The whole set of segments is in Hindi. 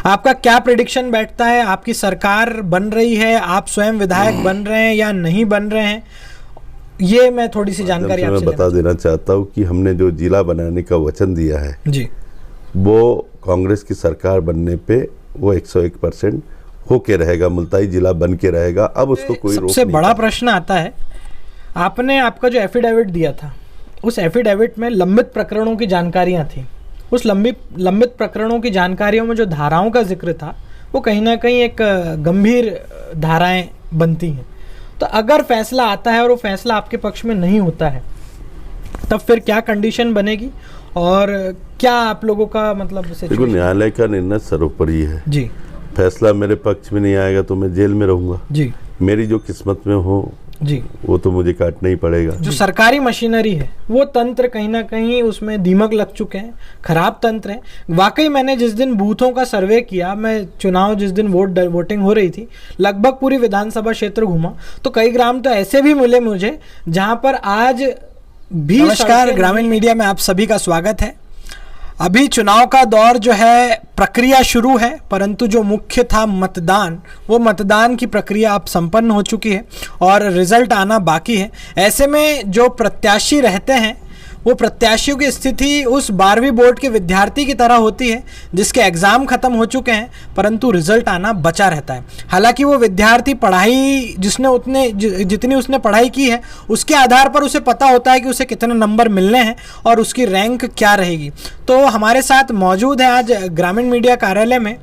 आपका क्या प्रेडिक्शन बैठता है? आपकी सरकार बन रही है, आप स्वयं विधायक बन रहे हैं या नहीं बन रहे हैं? ये मैं थोड़ी सी जानकारी आपसे बता देना चाहता हूँ कि हमने जो जिला बनाने का वचन दिया है जी, वो कांग्रेस की सरकार बनने पे वो 101% होके रहेगा, मुल्ताई जिला बन के रहेगा। अब उसको कोई रोक नहीं। सबसे बड़ा प्रश्न आता है, आपने आपका जो एफिडेविट दिया था, उस एफिडेविट में लंबित प्रकरणों की जानकारियां थी। उस लंबित प्रकरणों की जानकारियों में जो धाराओं का जिक्र था वो कहीं ना कहीं एक गंभीर धाराएं बनती हैं। तो अगर फैसला आता है और वो फैसला आपके पक्ष में नहीं होता है, तब फिर क्या कंडीशन बनेगी और क्या आप लोगों का मतलब? देखो, न्यायालय का निर्णय सर्वोपरि है जी। फैसला मेरे पक्ष में नहीं आएगा तो मैं जेल में रहूंगा जी। मेरी जो किस्मत में हो जी, वो तो मुझे काटना ही पड़ेगा। जो सरकारी मशीनरी है वो तंत्र कहीं ना कहीं उसमें दीमक लग चुके हैं, खराब तंत्र है। वाकई मैंने जिस दिन बूथों का सर्वे किया, मैं चुनाव जिस दिन वोटिंग हो रही थी, लगभग पूरी विधानसभा क्षेत्र घूमा, तो कई ग्राम तो ऐसे भी मिले मुझे जहां पर आज भी। नमस्कार, ग्रामीण मीडिया में आप सभी का स्वागत है। अभी चुनाव का दौर जो है, प्रक्रिया शुरू है, परंतु जो मुख्य था मतदान, वो मतदान की प्रक्रिया अब संपन्न हो चुकी है और रिजल्ट आना बाकी है। ऐसे में जो प्रत्याशी रहते हैं वो प्रत्याशियों की स्थिति उस 12वीं बोर्ड के विद्यार्थी की तरह होती है जिसके एग्ज़ाम खत्म हो चुके हैं परंतु रिजल्ट आना बचा रहता है। हालांकि वो विद्यार्थी पढ़ाई जितनी उसने पढ़ाई की है उसके आधार पर उसे पता होता है कि उसे कितने नंबर मिलने हैं और उसकी रैंक क्या रहेगी। तो हमारे साथ मौजूद है आज ग्रामीण मीडिया कार्यालय में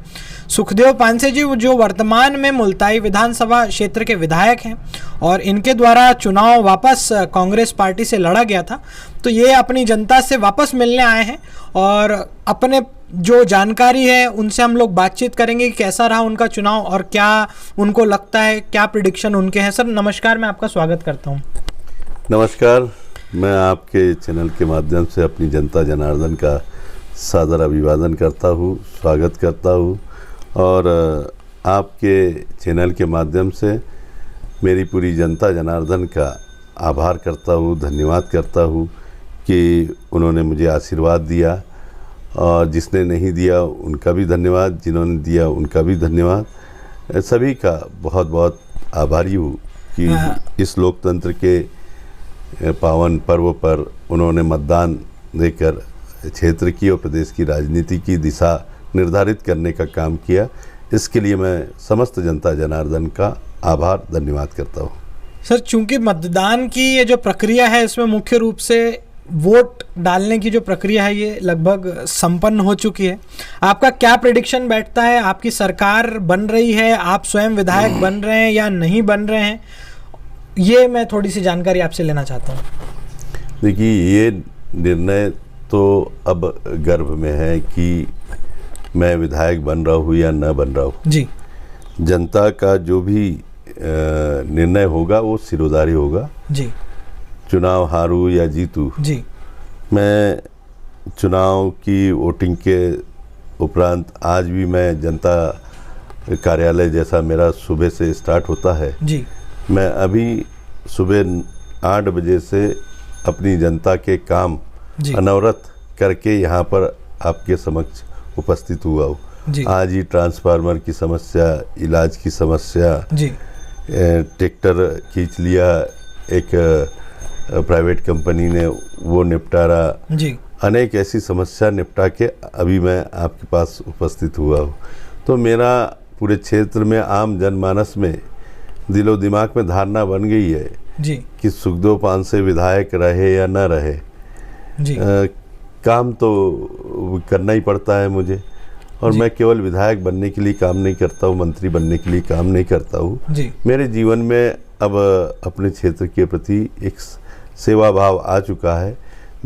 सुखदेव पानसे जी, जो वर्तमान में मुल्ताई विधानसभा क्षेत्र के विधायक हैं और इनके द्वारा चुनाव वापस कांग्रेस पार्टी से लड़ा गया था। तो ये अपनी जनता से वापस मिलने आए हैं और अपने जो जानकारी है उनसे हम लोग बातचीत करेंगे कि कैसा रहा उनका चुनाव और क्या उनको लगता है, क्या प्रेडिक्शन उनके हैं। सर नमस्कार, मैं आपका स्वागत करता हूँ। नमस्कार, मैं आपके चैनल के माध्यम से अपनी जनता जनार्दन का सादर अभिवादन करता हूँ, स्वागत करता हूँ और आपके चैनल के माध्यम से मेरी पूरी जनता जनार्दन का आभार करता हूँ, धन्यवाद करता हूँ कि उन्होंने मुझे आशीर्वाद दिया और जिसने नहीं दिया उनका भी धन्यवाद, जिन्होंने दिया उनका भी धन्यवाद। सभी का बहुत बहुत आभारी हूँ कि इस लोकतंत्र के पावन पर्व पर उन्होंने मतदान देकर क्षेत्र की और प्रदेश की राजनीति की दिशा निर्धारित करने का काम किया। इसके लिए मैं समस्त जनता जनार्दन का आभार धन्यवाद करता हूँ। सर, चूंकि मतदान की ये जो प्रक्रिया है इसमें मुख्य रूप से वोट डालने की जो प्रक्रिया है ये लगभग संपन्न हो चुकी है, आपका क्या प्रेडिक्शन बैठता है? आपकी सरकार बन रही है, आप स्वयं विधायक बन रहे हैं या नहीं बन रहे हैं? ये मैं थोड़ी सी जानकारी आपसे लेना चाहता हूँ। देखिए, ये निर्णय तो अब गर्भ में है कि मैं विधायक बन रहा हूँ या न बन रहा हूँ जी। जनता का जो भी निर्णय होगा वो सिरोधारी होगा जी। चुनाव हारूं या जीतूं जी, मैं चुनाव की वोटिंग के उपरांत आज भी मैं जनता कार्यालय जैसा मेरा सुबह से स्टार्ट होता है जी। मैं अभी सुबह 8 बजे से अपनी जनता के काम अनवरत करके यहाँ पर आपके समक्ष उपस्थित हुआ हूँ। आज ही ट्रांसफार्मर की समस्या, इलाज की समस्या, ट्रैक्टर खींच लिया एक प्राइवेट कंपनी ने, वो निपटारा, अनेक ऐसी समस्या निपटा के अभी मैं आपके पास उपस्थित हुआ हूँ। तो मेरा पूरे क्षेत्र में आम जनमानस में दिलो दिमाग में धारणा बन गई है जी कि सुखदेव पानसे विधायक रहे या न रहे, काम तो करना ही पड़ता है मुझे। और मैं केवल विधायक बनने के लिए काम नहीं करता हूँ, मंत्री बनने के लिए काम नहीं करता हूँ। मेरे जीवन में अब अपने क्षेत्र के प्रति एक सेवा भाव आ चुका है।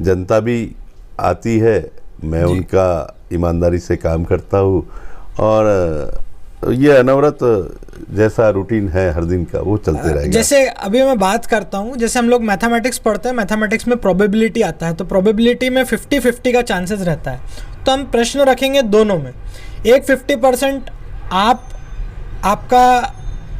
जनता भी आती है, मैं उनका ईमानदारी से काम करता हूँ और ये अनवरत जैसा रूटीन है हर दिन का वो चलते रहेगा। जैसे अभी मैं बात करता हूँ, जैसे हम लोग मैथमेटिक्स पढ़ते हैं, मैथमेटिक्स में प्रोबेबिलिटी आता है, तो प्रोबेबिलिटी में 50-50 का चांसेस रहता है। तो हम प्रश्न रखेंगे दोनों में, एक 50% आपका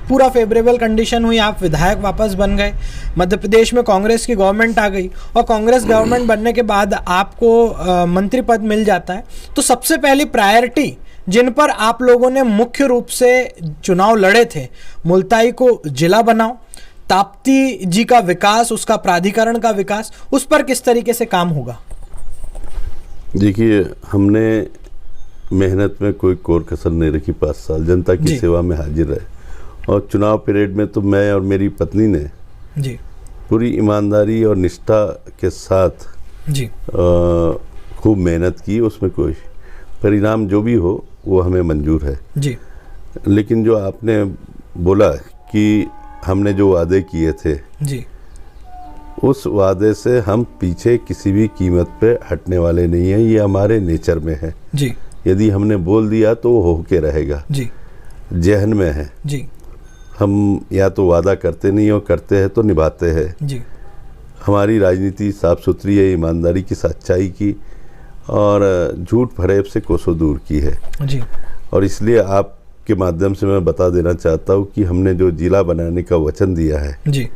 पूरा फेवरेबल कंडीशन हुई, आप विधायक वापस बन गए, मध्य प्रदेश में कांग्रेस की गवर्नमेंट आ गई और कांग्रेस गवर्नमेंट बनने के बाद आपको मंत्री पद मिल जाता है, तो सबसे पहली प्रायोरिटी जिन पर आप लोगों ने मुख्य रूप से चुनाव लड़े थे, मुल्ताई को जिला बनाओ, ताप्ती जी का विकास, उसका प्राधिकरण का विकास, उस पर किस तरीके से काम होगा? देखिए, हमने मेहनत में कोई कोर कसर नहीं रखी। 5 साल जनता की सेवा में हाजिर रहे, और चुनाव पीरियड में तो मैं और मेरी पत्नी ने जी पूरी ईमानदारी और निष्ठा के साथ जी खूब मेहनत की। उसमें कोई परिणाम जो भी हो वो हमें मंजूर है जी। लेकिन जो आपने बोला कि हमने जो वादे किए थे जी, उस वादे से हम पीछे किसी भी कीमत पे हटने वाले नहीं हैं। ये हमारे नेचर में है जी यदि हमने बोल दिया तो वो होके रहेगा, जी जहन में है जी हम या तो वादा करते नहीं और करते हैं तो निभाते हैं जी। हमारी राजनीति साफ सुथरी है, ईमानदारी की, सच्चाई की और झूठ फरेब से कोसों दूर की है जी। और इसलिए आपके माध्यम से मैं बता देना चाहता हूँ कि हमने जो जिला बनाने का वचन दिया है जी,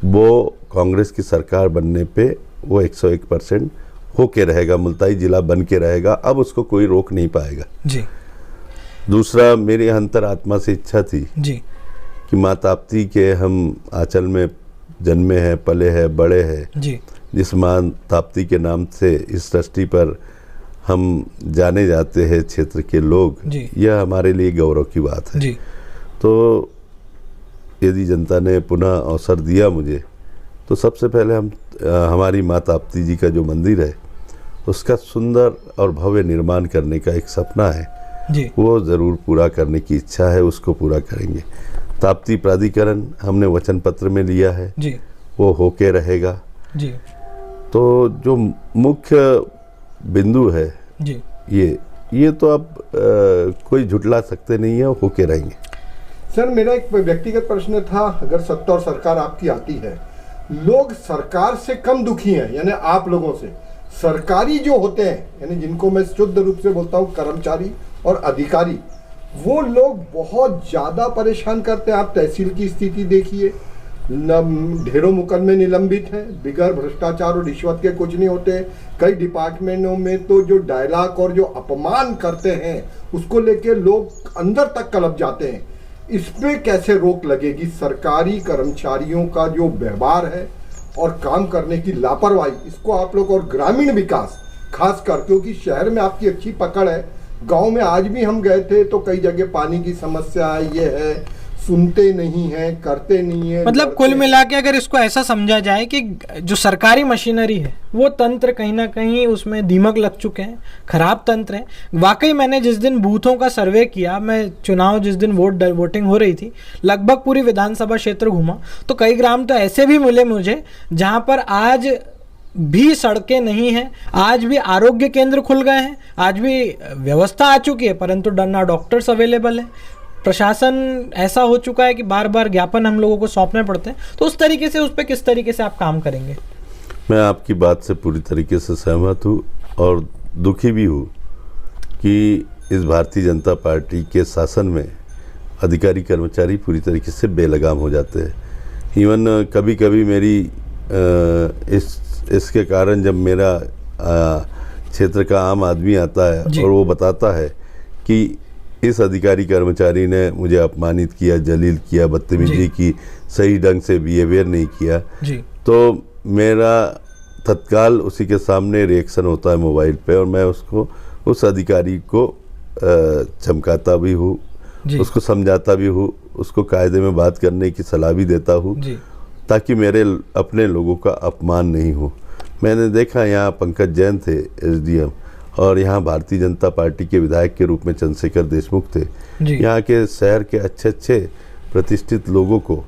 वो कांग्रेस की सरकार बनने पे वो 101% होके रहेगा, मुल्ताई जिला बन के रहेगा। अब उसको कोई रोक नहीं पाएगा जी। दूसरा, मेरी अंतरात्मा से इच्छा थी जी कि माँ ताप्ती के हम आंचल में जन्मे हैं, पले हैं, बड़े हैं, जी जिस माँ ताप्ती के नाम से इस दृष्टि पर हम जाने जाते हैं क्षेत्र के लोग, यह हमारे लिए गौरव की बात है। जी। तो यदि जनता ने पुनः अवसर दिया मुझे, तो सबसे पहले हमारी माँ ताप्ती जी का जो मंदिर है उसका सुंदर और भव्य निर्माण करने का एक सपना है जी, वो ज़रूर पूरा करने की इच्छा है, उसको पूरा करेंगे। ताप्ती प्राधिकरण हमने वचन पत्र में लिया है जी, वो होके रहेगा जी। तो जो मुख्य बिंदु है जी, ये तो आप कोई झुटला सकते नहीं है, होके रहेंगे। सर, मेरा एक व्यक्तिगत प्रश्न था, अगर सत्ता और सरकार आपकी आती है, लोग सरकार से कम दुखी हैं, यानी आप लोगों से। सरकारी जो होते हैं, यानी जिनको मैं शुद्ध रूप से बोलता हूँ कर्मचारी और अधिकारी, वो लोग बहुत ज़्यादा परेशान करते हैं। आप तहसील की स्थिति देखिए, ढेरों मुकदमे निलंबित हैं, बिगैर भ्रष्टाचार और रिश्वत के कुछ नहीं होते। कई डिपार्टमेंटों में तो जो डायलॉग और जो अपमान करते हैं उसको लेके लोग अंदर तक कलप जाते हैं। इस पे कैसे रोक लगेगी? सरकारी कर्मचारियों का जो व्यवहार है और काम करने की लापरवाही, इसको आप लोग, और ग्रामीण विकास खासकर, क्योंकि शहर में आपकी अच्छी पकड़ है, गांव में आज भी हम गए थे तो कई जगह पानी की समस्या है, ये है, सुनते नहीं हैं, करते नहीं है। मतलब कुल मिला के अगर इसको ऐसा समझा जाए कि जो सरकारी मशीनरी है वो तंत्र कहीं ना कहीं उसमें दीमक लग चुके हैं, खराब तंत्र है। वाकई मैंने जिस दिन बूथों का सर्वे किया, मैं चुनाव जिस दिन वोटिंग हो रही थी, लगभग पूरी विधानसभा क्षेत्र घूमा, तो कई ग्राम तो ऐसे भी मिले मुझे जहाँ पर आज भी सड़कें नहीं हैं, आज भी आरोग्य केंद्र खुल गए हैं, आज भी व्यवस्था आ चुकी है, परंतु ना डॉक्टर्स अवेलेबल है। प्रशासन ऐसा हो चुका है कि बार बार ज्ञापन हम लोगों को सौंपने पड़ते हैं। तो उस तरीके से उस पर किस तरीके से आप काम करेंगे? मैं आपकी बात से पूरी तरीके से सहमत हूँ और दुखी भी हूँ कि इस भारतीय जनता पार्टी के शासन में अधिकारी कर्मचारी पूरी तरीके से बेलगाम हो जाते हैं। इवन कभी कभी मेरी इसके कारण जब मेरा क्षेत्र का आम आदमी आता है और वो बताता है कि इस अधिकारी कर्मचारी ने मुझे अपमानित किया, जलील किया, बदतमीजी की, सही ढंग से बिहेवियर नहीं किया, तो मेरा तत्काल उसी के सामने रिएक्शन होता है मोबाइल पे और मैं उस अधिकारी को चमकाता भी हूँ, उसको समझाता भी हूँ, उसको कायदे में बात करने की सलाह भी देता हूँ ताकि मेरे अपने लोगों का अपमान नहीं हो। मैंने देखा यहाँ पंकज जैन थे एसडीएम और यहाँ भारतीय जनता पार्टी के विधायक के रूप में चंद्रशेखर देशमुख थे। यहाँ के शहर के अच्छे अच्छे प्रतिष्ठित लोगों को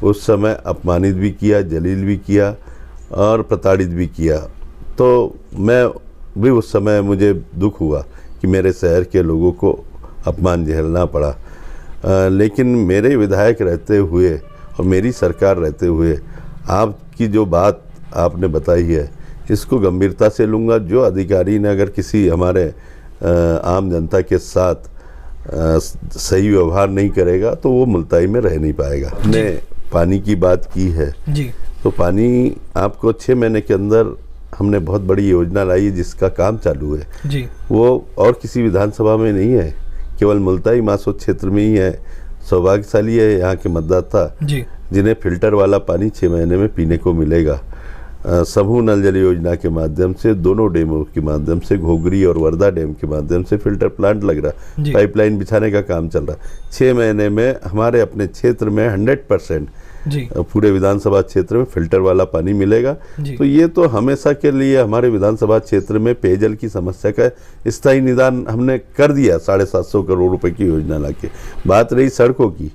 उस समय अपमानित भी किया, जलील भी किया और प्रताड़ित भी किया। तो मैं भी उस समय मुझे दुख हुआ कि मेरे शहर के लोगों को अपमान झेलना पड़ा। लेकिन मेरे विधायक रहते हुए और मेरी सरकार रहते हुए आपकी जो बात आपने बताई है इसको गंभीरता से लूँगा। जो अधिकारी ने अगर किसी हमारे आम जनता के साथ सही व्यवहार नहीं करेगा तो वो मुल्ताई में रह नहीं पाएगा। हमने पानी की बात की है तो पानी आपको 6 महीने के अंदर हमने बहुत बड़ी योजना लाई है जिसका काम चालू है। वो और किसी विधानसभा में नहीं है, केवल मुल्ताई मासोद क्षेत्र में ही है। सौभाग्यशाली है यहाँ के मतदाता जी जिन्हें फिल्टर वाला पानी 6 महीने में पीने को मिलेगा। समूह नल जल योजना के माध्यम से दोनों डैमों के माध्यम से, घोगरी और वर्धा डैम के माध्यम से फिल्टर प्लांट लग रहा, पाइपलाइन बिछाने का काम चल रहा। 6 महीने में हमारे अपने क्षेत्र में 100% पूरे विधानसभा क्षेत्र में फिल्टर वाला पानी मिलेगा। तो ये तो हमेशा के लिए हमारे विधानसभा क्षेत्र में पेयजल की समस्या का स्थायी निदान हमने कर दिया 750 करोड़ रुपए की योजना लाके। बात रही सड़कों की,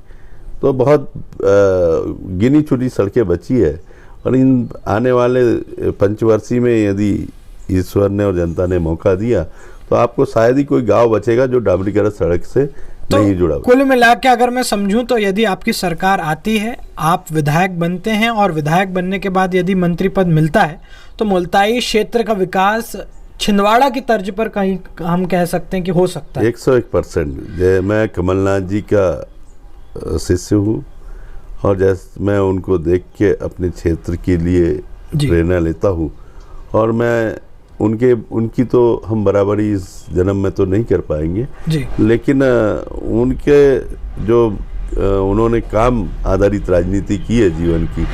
तो बहुत गिनी चुनी सड़कें बची है, और इन आने वाले पंचवर्षीय में यदि ईश्वर ने और जनता ने मौका दिया तो आपको शायद ही कोई गांव बचेगा जो डामरीकरण सड़क से नहीं जुड़ा। कुल मिला के अगर मैं समझूं तो यदि आपकी सरकार आती है, आप विधायक बनते हैं, और विधायक बनने के बाद यदि मंत्री पद मिलता है, तो मुल्ताई क्षेत्र का विकास छिंदवाड़ा की तर्ज पर कहीं हम कह सकते हैं कि हो सकता है। 101%। मैं कमलनाथ जी का शिष्य हूँ, और जैसे मैं उनको देख के अपने क्षेत्र के लिए प्रेरणा लेता हूँ, और मैं उनकी तो हम बराबरी इस जन्म में तो नहीं कर पाएंगे जी, लेकिन उनके जो उन्होंने काम आधारित राजनीति की है जीवन की,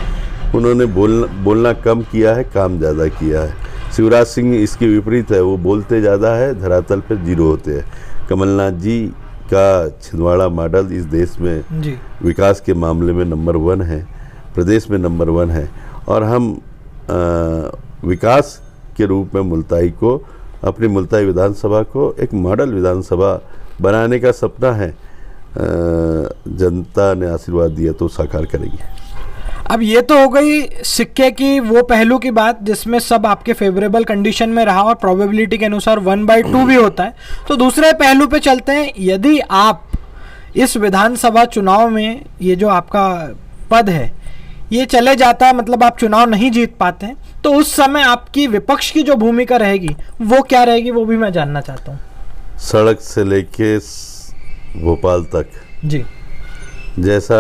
उन्होंने बोलना कम किया है, काम ज़्यादा किया है। शिवराज सिंह इसके विपरीत है, वो बोलते ज़्यादा है, धरातल पर जीरो होते हैं। कमलनाथ जी का छिंदवाड़ा मॉडल इस देश में विकास के मामले में नंबर 1 है, प्रदेश में नंबर 1 है, और हम विकास के रूप में मुल्ताई को, अपनी मुल्ताई विधानसभा को एक मॉडल विधानसभा बनाने का सपना है। जनता ने आशीर्वाद दिया तो साकार करेंगे। अब ये तो हो गई सिक्के की वो पहलू की बात जिसमें सब आपके फेवरेबल कंडीशन में रहा और प्रोबेबिलिटी के अनुसार 1/2 भी होता है। तो दूसरे पहलू पे चलते हैं। यदि आप इस विधानसभा चुनाव में ये जो आपका पद है ये चले जाता है, मतलब आप चुनाव नहीं जीत पाते हैं, तो उस समय आपकी विपक्ष की जो भूमिका रहेगी वो क्या रहेगी, वो भी मैं जानना चाहता हूँ। सड़क से लेके भोपाल तक जी, जैसा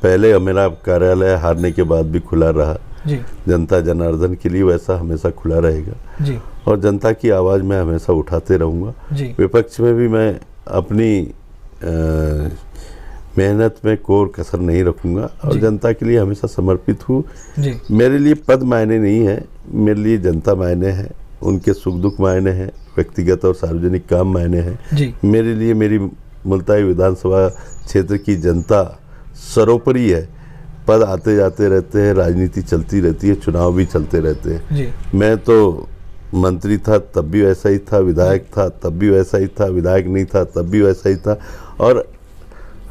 पहले मेरा कार्यालय हारने के बाद भी खुला रहा जी, जनता जनार्दन के लिए, वैसा हमेशा खुला रहेगा जी, और जनता की आवाज़ मैं हमेशा उठाते रहूँगा। जी, विपक्ष में भी मैं अपनी मेहनत में कोर कसर नहीं रखूँगा और जनता के लिए हमेशा समर्पित हूँ। मेरे लिए पद मायने नहीं है, मेरे लिए जनता मायने है, उनके सुख दुख मायने हैं, व्यक्तिगत और सार्वजनिक काम मायने हैं। मेरे लिए मेरी मुल्ताई विधानसभा क्षेत्र की जनता सर्वोपरि है। पद आते जाते रहते हैं, राजनीति चलती रहती है, चुनाव भी चलते रहते हैं। मैं तो मंत्री था तब भी वैसा ही था, विधायक था तब भी वैसा ही था, विधायक नहीं था तब भी वैसा ही था, और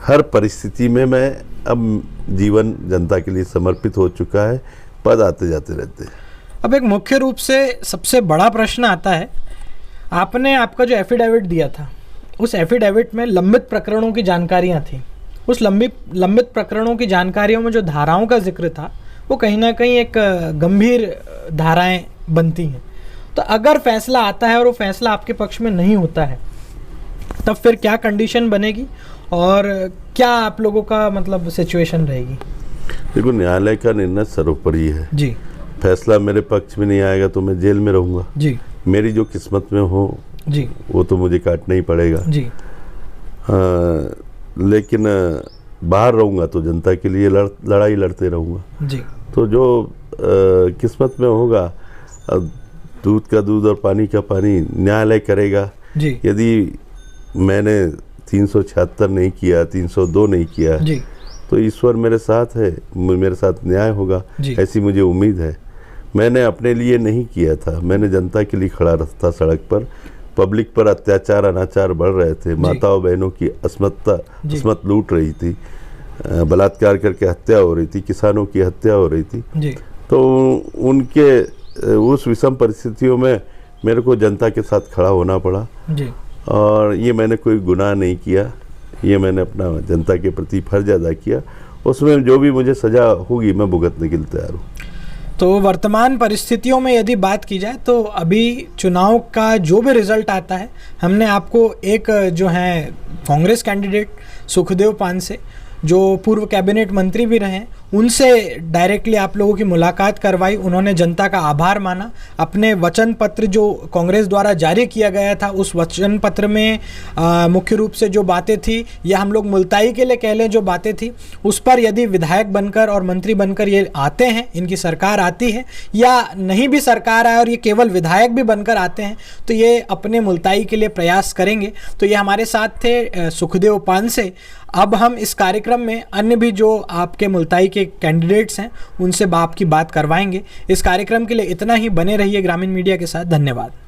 हर परिस्थिति में मैं अब जीवन जनता के लिए समर्पित हो चुका है। पद आते जाते रहते हैं। अब एक मुख्य रूप से सबसे बड़ा प्रश्न आता है, आपने आपका जो एफिडेविट दिया था उस एफिडेविट में लंबित प्रकरणों की जानकारियां थी। उस लंबित प्रकरणों की जानकारियों में जो धाराओं का जिक्र था वो कहीं ना कहीं एक गंभीर धाराएं बनती हैं। तो अगर फैसला आता है और वो फैसला आपके पक्ष में नहीं होता है तब फिर क्या कंडीशन बनेगी और क्या आप लोगों का मतलब सिचुएशन रहेगी? देखो, न्यायालय का निर्णय सर्वोपरि है जी। फैसला मेरे पक्ष में नहीं आएगा तो मैं जेल में रहूँगा जी। मेरी जो किस्मत में हो जी वो तो मुझे काटना ही पड़ेगा जी। लेकिन बाहर रहूँगा तो जनता के लिए लड़ाई लड़ते रहूँगा जी। तो जो किस्मत में होगा, दूध का दूध और पानी का पानी न्यायालय करेगा जी। यदि मैंने 376 नहीं किया, 302 नहीं किया जी, तो ईश्वर मेरे साथ है, मेरे साथ न्याय होगा, ऐसी मुझे उम्मीद है। मैंने अपने लिए नहीं किया था, मैंने जनता के लिए खड़ा था सड़क पर। पब्लिक पर अत्याचार अनाचार बढ़ रहे थे, माताओं बहनों की अस्मत लूट रही थी, बलात्कार करके हत्या हो रही थी, किसानों की हत्या हो रही थी जी। तो उनके उस विषम परिस्थितियों में मेरे को जनता के साथ खड़ा होना पड़ा जी। और ये मैंने कोई गुनाह नहीं किया, ये मैंने अपना जनता के प्रति फर्ज अदा किया। उसमें जो भी मुझे सजा होगी मैं भुगतने के लिए तैयार हूँ। तो वर्तमान परिस्थितियों में यदि बात की जाए तो अभी चुनाव का जो भी रिजल्ट आता है, हमने आपको एक जो है कांग्रेस कैंडिडेट सुखदेव पानसे जो पूर्व कैबिनेट मंत्री भी रहे हैं, उनसे डायरेक्टली आप लोगों की मुलाकात करवाई, उन्होंने जनता का आभार माना। अपने वचन पत्र जो कांग्रेस द्वारा जारी किया गया था, उस वचन पत्र में मुख्य रूप से जो बातें थी, या हम लोग मुल्ताई के लिए कह लें जो बातें थी, उस पर यदि विधायक बनकर और मंत्री बनकर ये आते हैं, इनकी सरकार आती है, या नहीं भी सरकार आए और ये केवल विधायक भी बनकर आते हैं, तो ये अपने मुल्ताई के लिए प्रयास करेंगे। तो ये हमारे साथ थे सुखदेव पानसे। अब हम इस कार्यक्रम में अन्य भी जो आपके मुल्ताई के कैंडिडेट्स हैं उनसे आपकी बात करवाएंगे। इस कार्यक्रम के लिए इतना ही, बने रहिए ग्रामीण मीडिया के साथ। धन्यवाद।